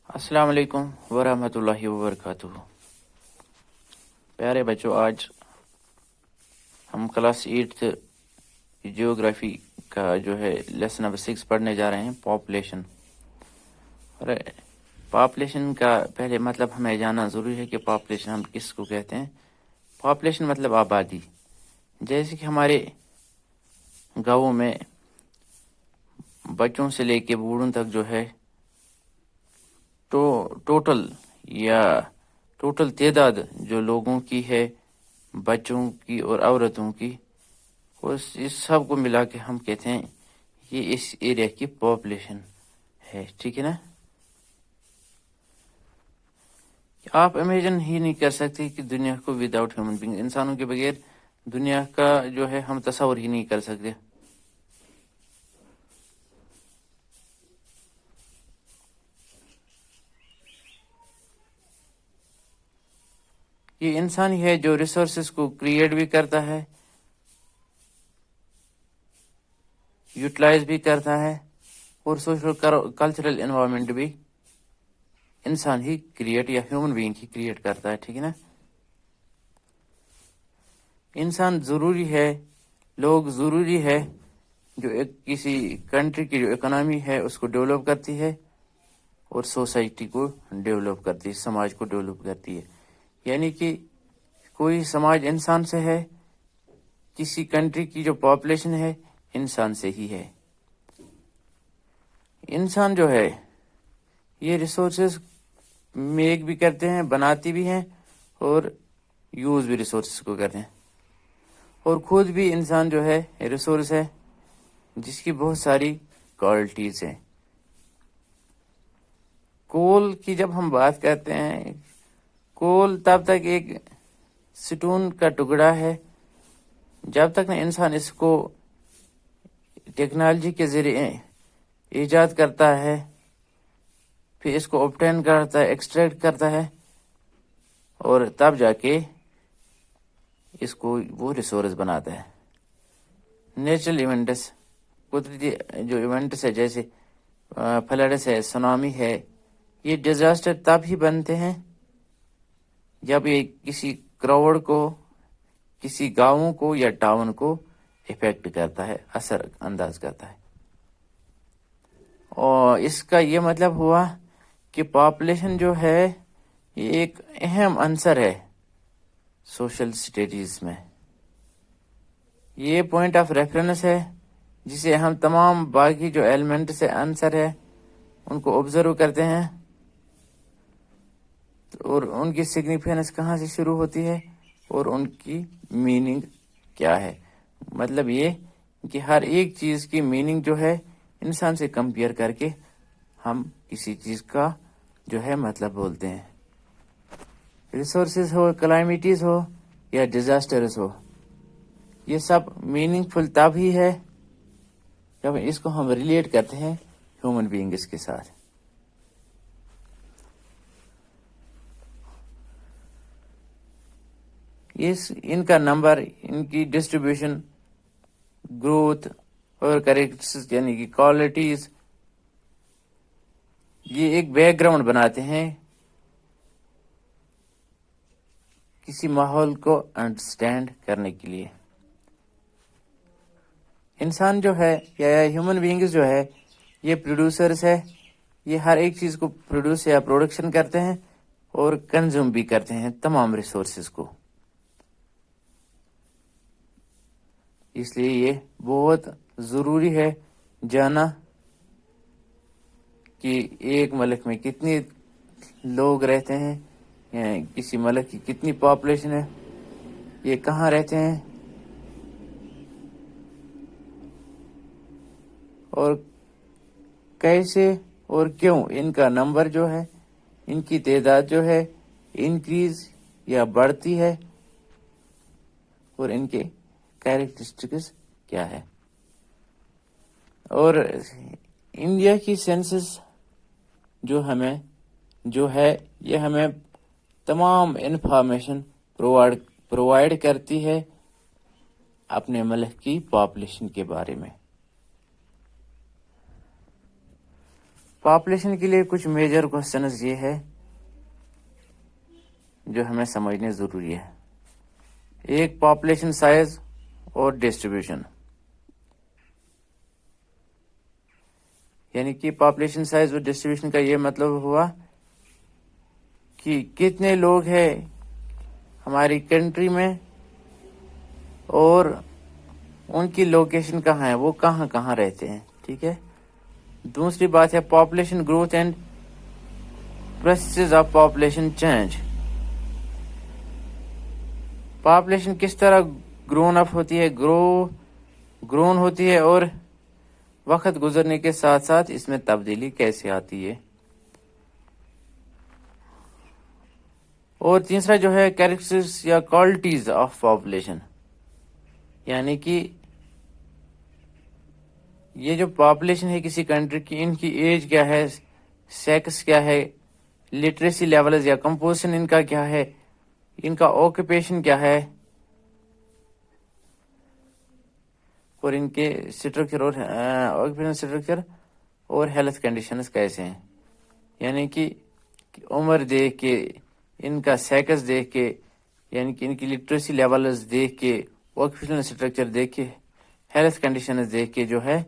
السلام علیکم ورحمۃ اللہ وبرکاتہ۔ پیارے بچوں، آج ہم کلاس 8 جیوگرافی کا جو ہے لیسن نمبر 6 پڑھنے جا رہے ہیں، پاپولیشن۔ اور پاپولیشن کا پہلے مطلب ہمیں جاننا ضروری ہے کہ پاپولیشن ہم کس کو کہتے ہیں۔ پاپولیشن مطلب آبادی، جیسے کہ ہمارے گاؤں میں بچوں سے لے کے بوڑھوں تک جو ہے ٹوٹل تعداد جو لوگوں کی ہے، بچوں کی اور عورتوں کی، اس سب کو ملا کے ہم کہتے ہیں یہ اس ایریا کی پاپولیشن ہے، ٹھیک ہے نا۔ آپ امیجن ہی نہیں کر سکتے کہ دنیا کو وداؤٹ ہیومن بینگ، انسانوں کے بغیر دنیا کا جو ہے ہم تصور ہی نہیں کر سکتے۔ یہ انسان ہی ہے جو ریسورسز کو کریٹ بھی کرتا ہے، یوٹیلائز بھی کرتا ہے، اور سوشل کلچرل انوائرمنٹ بھی انسان ہی کریٹ یا ہیومن بینگ ہی کریٹ کرتا ہے، ٹھیک ہے نا۔ انسان ضروری ہے، لوگ ضروری ہے جو کسی کنٹری کی جو اکنامی ہے اس کو ڈیولپ کرتی ہے اور سوسائٹی کو ڈیولپ کرتی ہے، سماج کو ڈیولپ کرتی ہے۔ یعنی کہ کوئی سماج انسان سے ہے، کسی کنٹری کی جو پاپولیشن ہے انسان سے ہی ہے۔ انسان جو ہے یہ ریسورسز میک بھی کرتے ہیں، بناتی بھی ہیں، اور یوز بھی ریسورسز کو کرتے ہیں۔ اور خود بھی انسان جو ہے ریسورس ہے جس کی بہت ساری کوالٹیز ہیں۔ کول کی جب ہم بات کرتے ہیں، کول تب تک ایک سٹون کا ٹکڑا ہے جب تک نہ انسان اس کو ٹیکنالوجی کے ذریعے ایجاد کرتا ہے، پھر اس کو اوبٹین کرتا ہے، ایکسٹریکٹ کرتا ہے، اور تب جا کے اس کو وہ ریسورس بناتا ہے۔ نیچرل ایونٹس، قدرتی جو ایونٹس ہے جیسے فلڈس ہے، سونامی ہے، یہ ڈیزاسٹر تب ہی بنتے ہیں جب یہ کسی کراؤڈ کو، کسی گاؤں کو یا ٹاؤن کو افیکٹ کرتا ہے، اثر انداز کرتا ہے۔ اور اس کا یہ مطلب ہوا کہ پاپولیشن جو ہے یہ ایک اہم عنصر ہے سوشل اسٹڈیز میں۔ یہ پوائنٹ آف ریفرنس ہے جسے ہم تمام باقی جو ایلیمنٹس ہے، عنصر ہے، ان کو آبزرو کرتے ہیں، اور ان کی سگنیفیکنس کہاں سے شروع ہوتی ہے اور ان کی میننگ کیا ہے۔ مطلب یہ کہ ہر ایک چیز کی میننگ جو ہے انسان سے کمپیئر کر کے ہم کسی چیز کا جو ہے مطلب بولتے ہیں۔ ریسورسز ہو، کلائمیٹیز ہو یا ڈیزاسٹرز ہو، یہ سب میننگ فل تب ہی ہے جب اس کو ہم ریلیٹ کرتے ہیں ہیومن بینگز کے ساتھ۔ ان کا نمبر، ان کی ڈسٹریبیوشن، گروتھ اور کریکٹرسٹکس یعنی کہ کوالٹیز، یہ ایک بیک گراؤنڈ بناتے ہیں کسی ماحول کو انڈرسٹینڈ کرنے کے لیے۔ انسان جو ہے یا ہیومن بینگز جو ہے یہ پروڈیوسرز ہے، یہ ہر ایک چیز کو پروڈیوس یا پروڈکشن کرتے ہیں اور کنزیوم بھی کرتے ہیں تمام ریسورسز کو۔ اس لیے یہ بہت ضروری ہے جانا کہ ایک ملک میں کتنے لوگ رہتے ہیں، یعنی کسی ملک کی کتنی پاپولیشن ہے، یہ کہاں رہتے ہیں، اور کیسے اور کیوں ان کا نمبر جو ہے، ان کی تعداد جو ہے انکریز یا بڑھتی ہے، اور ان کے کیریکٹرسٹکس کیا ہے۔ اور انڈیا کی سینسس جو ہے یہ ہمیں تمام انفارمیشن پرووائڈ کرتی ہے اپنے ملک کی پاپولیشن کے بارے میں۔ پاپولیشن کے لیے کچھ میجر کوسچنز یہ ہے جو ہمیں سمجھنے ضروری ہے. ایک پاپولیشن سائز اور ڈسٹریبیوشن. یعنی کہ پاپولیشن سائز اور ڈسٹریبیوشن کا یہ مطلب ہوا کہ کتنے لوگ ہیں ہماری کنٹری میں اور ان کی لوکیشن کہاں ہے, وہ کہاں کہاں رہتے ہیں. ٹھیک ہے. دوسری بات ہے population growth and processes of population change. Population کس طرح گرون اپ ہوتی ہے, گرون ہوتی ہے, اور وقت گزرنے کے ساتھ ساتھ اس میں تبدیلی کیسے آتی ہے. اور تیسرا جو ہے کیریکٹرز یا کوالٹیز آف پاپولیشن. یعنی کہ یہ جو پاپولیشن ہے کسی کنٹری کی, ان کی ایج کیا ہے, سیکس کیا ہے, لٹریسی لیولز یا کمپوزیشن ان کا کیا ہے, ان کا آکوپیشن کیا ہے, اور ان کے اسٹرکچر اور آکوپیشنل اسٹرکچر اور ہیلتھ کنڈیشنز کیسے ہیں. یعنی کہ عمر دیکھ کے, ان کا سیکس دیکھ کے, یعنی کہ ان کی لٹریسی لیولز دیکھ کے, آکوپیشنل اسٹرکچر دیکھ کے, ہیلتھ کنڈیشنز دیکھ کے جو ہے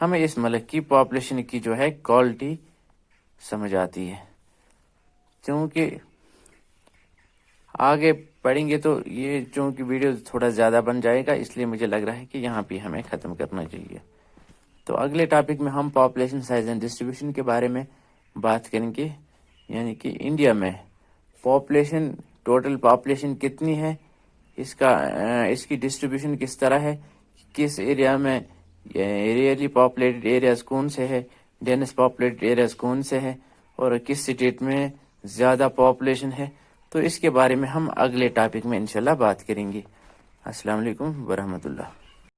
ہمیں اس ملک کی پاپولیشن کی جو ہے کوالٹی سمجھ آتی ہے. کیونکہ آگے پڑھیں گے تو یہ چونکہ ویڈیو تھوڑا زیادہ بن جائے گا, اس لیے مجھے لگ رہا ہے کہ یہاں پہ ہمیں ختم کرنا چاہیے. تو اگلے ٹاپک میں ہم پاپولیشن سائز اینڈ ڈسٹریبیوشن کے بارے میں بات کریں گے. یعنی کہ انڈیا میں پاپولیشن, ٹوٹل پاپولیشن کتنی ہے, اس کی ڈسٹریبیوشن کس طرح ہے, کس ایریا میں ریئرلی پاپولیٹڈ ایریاز کون سے ہے, ڈینس پاپولیٹڈ ایریاز کون سے ہے, اور کس سٹیٹ میں زیادہ پاپولیشن ہے. تو اس کے بارے میں ہم اگلے ٹاپک میں انشاءاللہ بات کریں گے. السلام علیکم ورحمۃ اللہ.